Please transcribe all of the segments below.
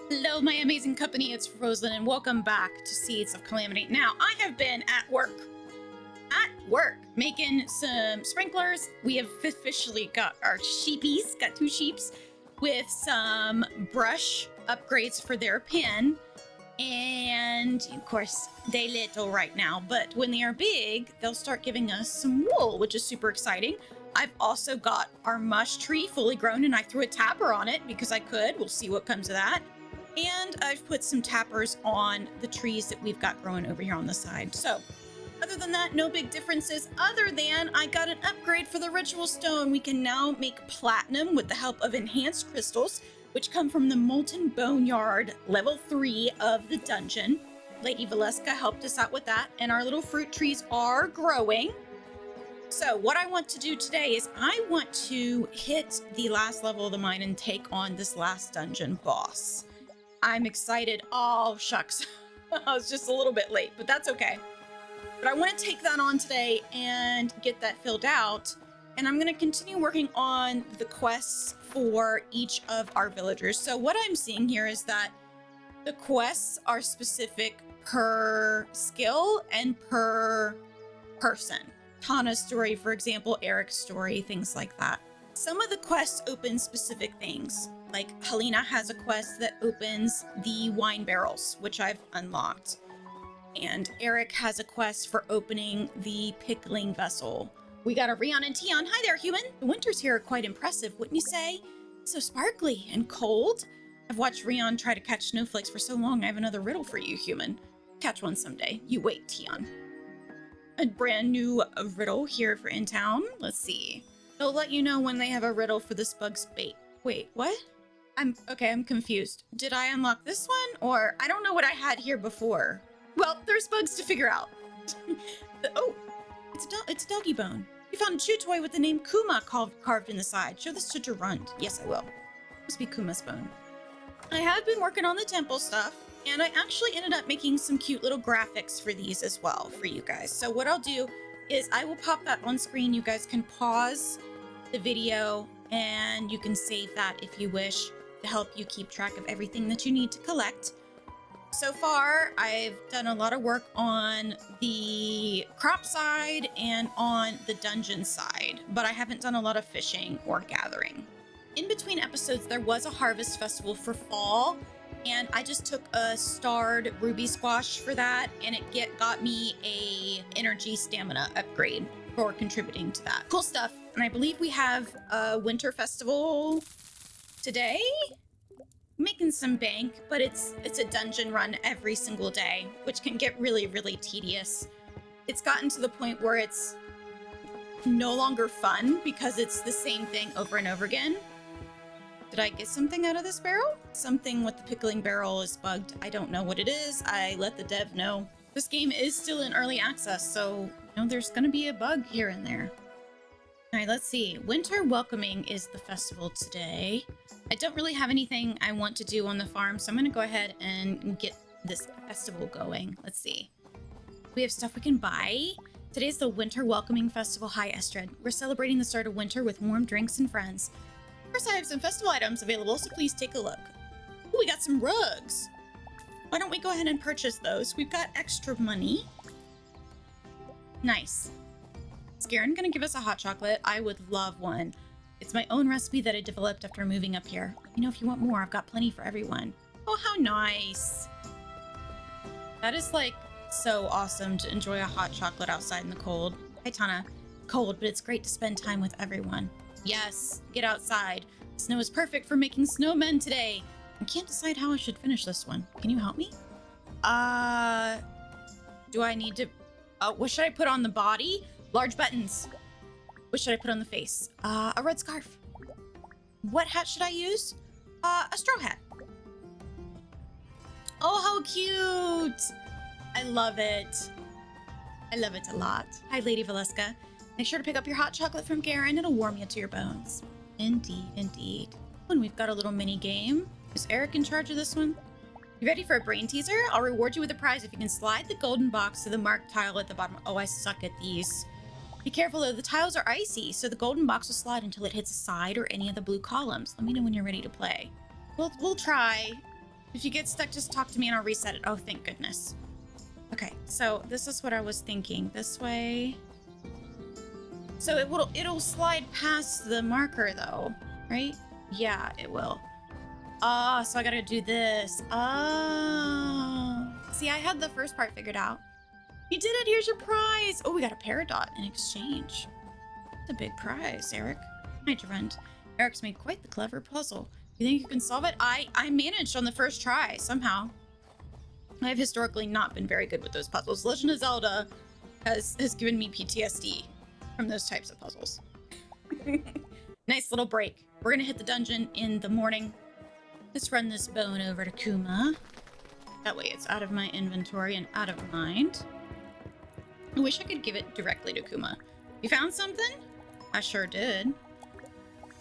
Hello, my amazing company. It's Rosealyn, and welcome back to Seeds of Calamity. Now, I have been at work, making some sprinklers. We have officially got our sheepies, got two sheeps, with some brush upgrades for their pen. And, of course, they're little right now, but when they are big, they'll start giving us some wool, which is super exciting. I've also got our mush tree fully grown, and I threw a tapper on it because I could. We'll see what comes of that. And I've put some tappers on the trees that we've got growing over here on the side. So, other than that, no big differences, other than I got an upgrade for the ritual stone. We can now make platinum with the help of enhanced crystals, which come from the Molten Boneyard level 3 of the dungeon. Lady Valeska helped us out with that, and our little fruit trees are growing. So what I want to do today is I want to hit the last level of the mine and take on this last dungeon boss. I'm excited. Oh, shucks. I was just a little bit late, but that's okay. But I want to take that on today and get that filled out. And I'm going to continue working on the quests for each of our villagers. So what I'm seeing here is that the quests are specific per skill and per person. Tana's story, for example, Eric's story, things like that. Some of the quests open specific things. Like Helena has a quest that opens the wine barrels, which I've unlocked. And Eric has a quest for opening the pickling vessel. We got a Rion and Tion. Hi there, human. The winters here are quite impressive, wouldn't you say? So sparkly and cold. I've watched Rion try to catch snowflakes for so long, I have another riddle for you, human. Catch one someday. You wait, Tion. A brand new riddle here for in town. Let's see. They'll let you know when they have a riddle for this bug's bait. Wait, what? I'm confused. Did I unlock this one? Or I don't know what I had here before. Well, there's bugs to figure out. Oh, it's a doggy bone. You found a chew toy with the name Kuma carved in the side. Show this to Durand. Yes, I will. Must be Kuma's bone. I have been working on the temple stuff, and I actually ended up making some cute little graphics for these as well for you guys. So what I'll do is I will pop that on screen. You guys can pause the video and you can save that if you wish to help you keep track of everything that you need to collect. So far, I've done a lot of work on the crop side and on the dungeon side, but I haven't done a lot of fishing or gathering. In between episodes, there was a harvest festival for fall, and I just took a starred ruby squash for that, and it got me a energy stamina upgrade for contributing to that. Cool stuff. And I believe we have a winter festival today. Making some bank, but it's a dungeon run every single day, which can get really, really tedious. It's gotten to the point where it's no longer fun because it's the same thing over and over again. Did I get something out of this barrel? Something with the pickling barrel is bugged. I don't know what it is. I let the dev know. This game is still in early access, so there's gonna be a bug here and there. All right, let's see. Winter Welcoming is the festival today. I don't really have anything I want to do on the farm, so I'm going to go ahead and get this festival going. Let's see. We have stuff we can buy. Today's the Winter Welcoming Festival. Hi, Estrid. We're celebrating the start of winter with warm drinks and friends. First, I have some festival items available, so please take a look. Ooh, we got some rugs. Why don't we go ahead and purchase those? We've got extra money. Nice. Is Garen gonna give us a hot chocolate? I would love one. It's my own recipe that I developed after moving up here. Let me know if you want more. I've got plenty for everyone. Oh, how nice. That is like so awesome to enjoy a hot chocolate outside in the cold. Hi, Tana. Cold, but it's great to spend time with everyone. Yes, get outside. The snow is perfect for making snowmen today. I can't decide how I should finish this one. Can you help me? Do I need to... what should I put on the body? Large buttons. What should I put on the face? A red scarf. What hat should I use? A straw hat. Oh, how cute. I love it. I love it a lot. Hi, Lady Valeska. Make sure to pick up your hot chocolate from Garen. It'll warm you to your bones. Indeed, indeed. And we've got a little mini game. Is Eric in charge of this one? You ready for a brain teaser? I'll reward you with a prize if you can slide the golden box to the marked tile at the bottom. Oh, I suck at these. Be careful though, the tiles are icy, so the golden box will slide until it hits a side or any of the blue columns. Let me know when you're ready to play. We'll try. If you get stuck, just talk to me and I'll reset it. Oh, thank goodness. Okay, so this is what I was thinking. This way. So it'll slide past the marker though, right? Yeah, it will. Ah, so I gotta do this. Ah. See, I had the first part figured out. You did it, here's your prize. Oh, we got a Peridot in exchange. That's a big prize, Eric. Hi, Durant. Eric's made quite the clever puzzle. You think you can solve it? I managed on the first try, somehow. I've historically not been very good with those puzzles. Legend of Zelda has given me PTSD from those types of puzzles. Nice little break. We're gonna hit the dungeon in the morning. Let's run this bone over to Kuma. That way it's out of my inventory and out of mind. I wish I could give it directly to Kuma. You found something? I sure did.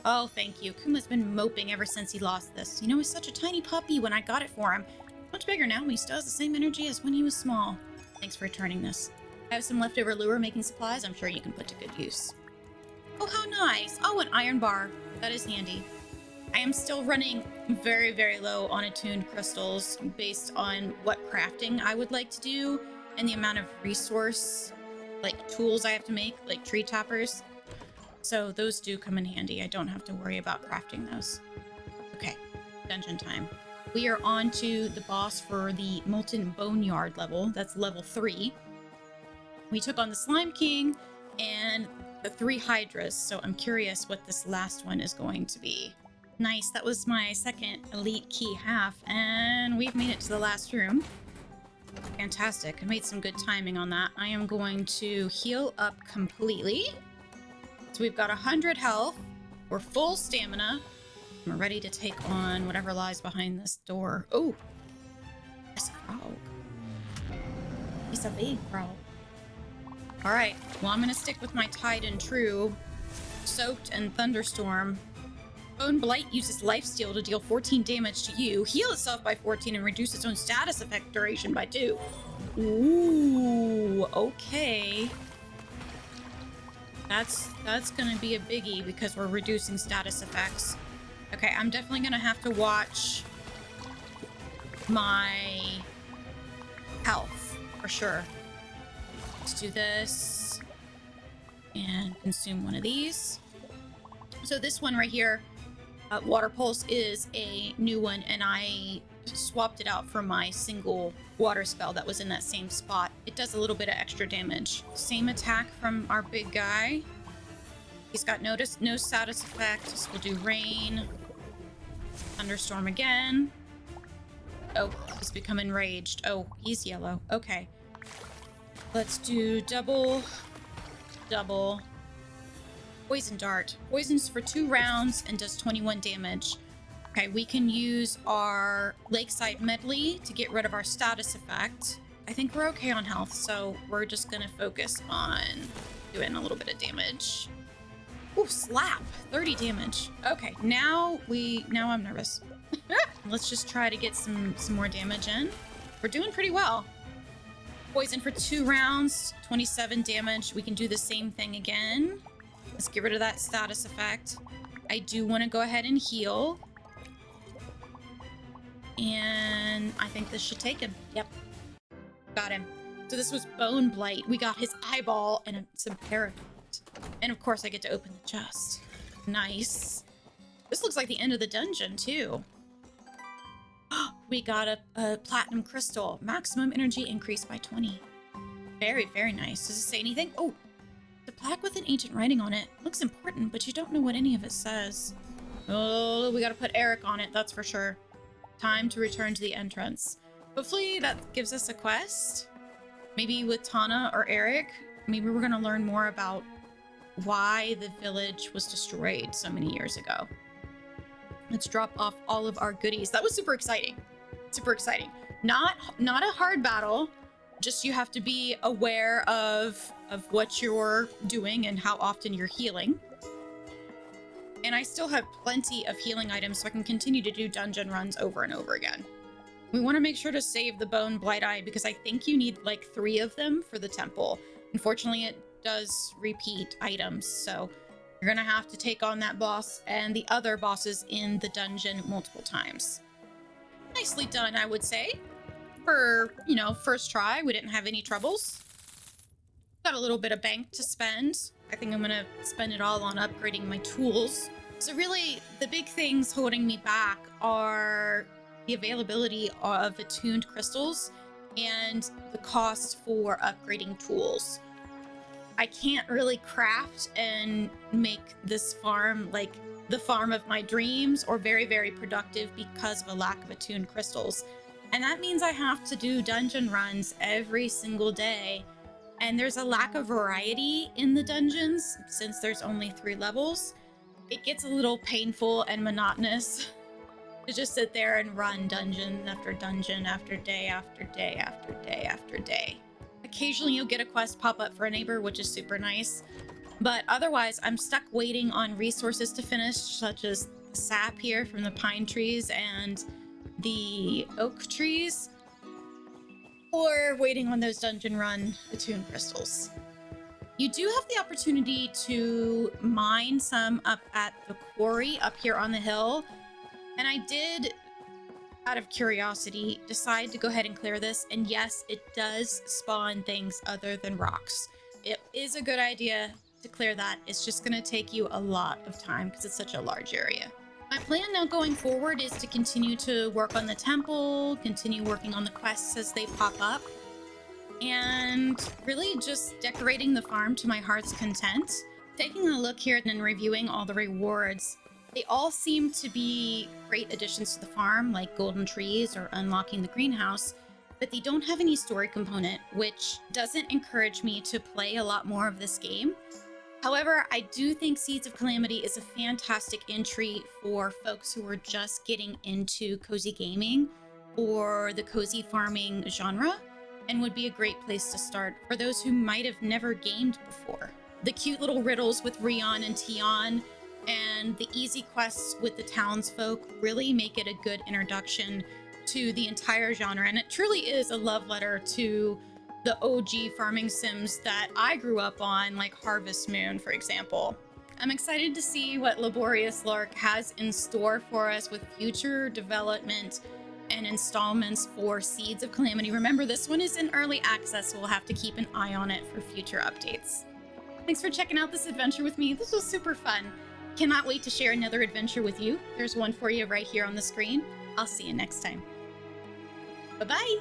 Oh, thank you. Kuma's been moping ever since he lost this. You know, he's such a tiny puppy when I got it for him. Much bigger now, but he still has the same energy as when he was small. Thanks for returning this. I have some leftover lure making supplies I'm sure you can put to good use. Oh, how nice. Oh, an iron bar. That is handy. I am still running very, very low on attuned crystals based on what crafting I would like to do and the amount of resource, like tools I have to make, like tree toppers. So those do come in handy. I don't have to worry about crafting those. Okay, dungeon time. We are on to the boss for the Molten Boneyard level. That's level 3. We took on the Slime King and the 3 Hydras, so I'm curious what this last one is going to be. Nice, that was my second elite key half, and we've made it to the last room. Fantastic, I made some good timing on that. I am going to heal up completely. So we've got 100 health, we're full stamina. We're ready to take on whatever lies behind this door. Oh, it's a frog. He's a big frog. All right, well, I'm gonna stick with my Tide and True, Soaked and Thunderstorm. Bone Blight uses Lifesteal to deal 14 damage to you, heal itself by 14, and reduce its own status effect duration by 2. Ooh, okay. That's gonna be a biggie because we're reducing status effects. Okay, I'm definitely gonna have to watch my health for sure. Let's do this and consume one of these. So this one right here, Water Pulse, is a new one, and I swapped it out for my single water spell that was in that same spot. It does a little bit of extra damage. Same attack from our big guy. He's got no status effect, so we'll do Rain. Thunderstorm again. Oh, he's become enraged. Oh, he's yellow. Okay. Let's do double. Poison Dart. Poisons for 2 rounds and does 21 damage. Okay, we can use our Lakeside Medley to get rid of our status effect. I think we're okay on health, so we're just gonna focus on doing a little bit of damage. Ooh, slap! 30 damage. Okay, now I'm nervous. Let's just try to get some more damage in. We're doing pretty well. Poison for 2 rounds, 27 damage. We can do the same thing again. Let's get rid of that status effect. I do want to go ahead and heal. And I think this should take him. Yep. Got him. So this was Bone Blight. We got his eyeball and some Peridot. And of course I get to open the chest. Nice. This looks like the end of the dungeon too. We got a platinum crystal. Maximum energy increase by 20. Very, very nice. Does it say anything? Oh, the plaque with an ancient writing on it. Looks important, but you don't know what any of it says. Oh, we gotta put Eric on it, that's for sure. Time to return to the entrance. Hopefully that gives us a quest. Maybe with Tana or Eric. Maybe we're gonna learn more about why the village was destroyed so many years ago. Let's drop off all of our goodies. That was super exciting. Super exciting. Not a hard battle. Just you have to be aware of what you're doing and how often you're healing. And I still have plenty of healing items, so I can continue to do dungeon runs over and over again. We want to make sure to save the Bone Blight Eye because I think you need like 3 of them for the temple. Unfortunately, it does repeat items, so you're gonna have to take on that boss and the other bosses in the dungeon multiple times. nicely done, I would say. For, you know, first try, we didn't have any troubles. Got a little bit of bank to spend. I think I'm gonna spend it all on upgrading my tools. So really, the big things holding me back are the availability of attuned crystals and the cost for upgrading tools. I can't really craft and make this farm like the farm of my dreams or very, very productive because of a lack of attuned crystals. And that means I have to do dungeon runs every single day. And there's a lack of variety in the dungeons since there's only 3 levels. It gets a little painful and monotonous to just sit there and run dungeon after dungeon after day after day after day after day. Occasionally you'll get a quest pop up for a neighbor, which is super nice. But otherwise, I'm stuck waiting on resources to finish, such as the sap here from the pine trees and the oak trees, or waiting on those dungeon run attuned crystals. You do have the opportunity to mine some up at the quarry up here on the hill. And I did, out of curiosity, decide to go ahead and clear this. And yes, it does spawn things other than rocks. It is a good idea to clear that. It's just going to take you a lot of time because it's such a large area. My plan now going forward is to continue to work on the temple, continue working on the quests as they pop up, and really just decorating the farm to my heart's content. Taking a look here and reviewing all the rewards, they all seem to be great additions to the farm, like golden trees or unlocking the greenhouse, but they don't have any story component, which doesn't encourage me to play a lot more of this game. However, I do think Seeds of Calamity is a fantastic entry for folks who are just getting into cozy gaming or the cozy farming genre, and would be a great place to start for those who might have never gamed before. The cute little riddles with Rion and Tion and the easy quests with the townsfolk really make it a good introduction to the entire genre, and it truly is a love letter to the OG farming sims that I grew up on, like Harvest Moon, for example. I'm excited to see what Laborious Lark has in store for us with future development and installments for Seeds of Calamity. Remember, this one is in early access, so we'll have to keep an eye on it for future updates. Thanks for checking out this adventure with me. This was super fun. Cannot wait to share another adventure with you. There's one for you right here on the screen. I'll see you next time. Bye-bye.